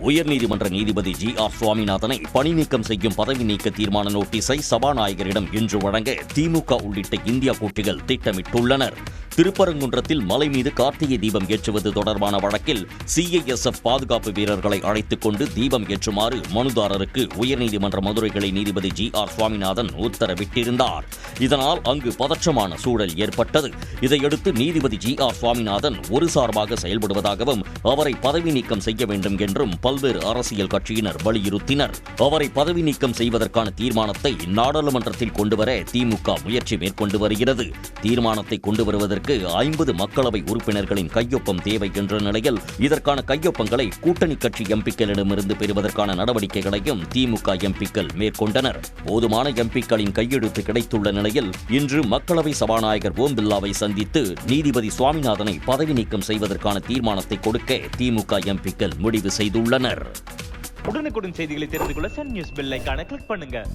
உயர்நீதிமன்ற நீதிபதி GR சுவாமிநாதனை பணி நீக்கம் செய்யும் பதவி நீக்க தீர்மான நோட்டீஸை சபாநாயகரிடம் இன்று வழங்க திமுக உள்ளிட்ட இந்தியா கூட்டிகள் திட்டமிட்டுள்ளனர். திருப்பரங்குன்றத்தில் மலை மீது கார்த்திகை தீபம் ஏற்றுவது தொடர்பான வழக்கில் CISF பாதுகாப்பு வீரர்களை அழைத்துக் கொண்டு தீபம் ஏற்றுமாறு மனுதாரருக்கு உயர்நீதிமன்ற மதுரை கிளை நீதிபதி GR சுவாமிநாதன் உத்தரவிட்டிருந்தார். இதனால் அங்கு பதற்றமான சூழல் ஏற்பட்டது. இதையடுத்து நீதிபதி GR சுவாமிநாதன் ஒரு சார்பாக செயல்படுவதாகவும் அவரை பதவி நீக்கம் செய்ய வேண்டும் என்றும் பல்வேறு அரசியல் கட்சியினர் வலியுறுத்தினர். அவரை பதவி நீக்கம் செய்வதற்கான தீர்மானத்தை நாடாளுமன்றத்தில் கொண்டுவர திமுக முயற்சி மேற்கொண்டு வருகிறது. தீர்மானத்தை கொண்டு வருவதற்கு 50 மக்களவை உறுப்பினர்களின் கையொப்பம் தேவை என்ற நிலையில் இதற்கான கையொப்பங்களை கூட்டணி கட்சி எம்பிக்களிடமிருந்து பெறுவதற்கான நடவடிக்கைகளையும் திமுக எம்பிக்கள் மேற்கொண்டனர். போதுமான எம்பிக்களின் கையெழுத்து கிடைத்துள்ள நிலையில் இன்று மக்களவை சபாநாயகர் ஓம் பிர்லாவை சந்தித்து நீதிபதி சுவாமிநாதனை பதவி நீக்கம் செய்வதற்கான தீர்மானத்தை கொடுக்க திமுக எம்பிக்கள் முடிவு செய்துள்ளனர். உடனுக்குடன் செய்திகளை தெரிந்து கொள்ள சன் நியூஸ் பெல் ஐகானை கிளிக் பண்ணுங்க.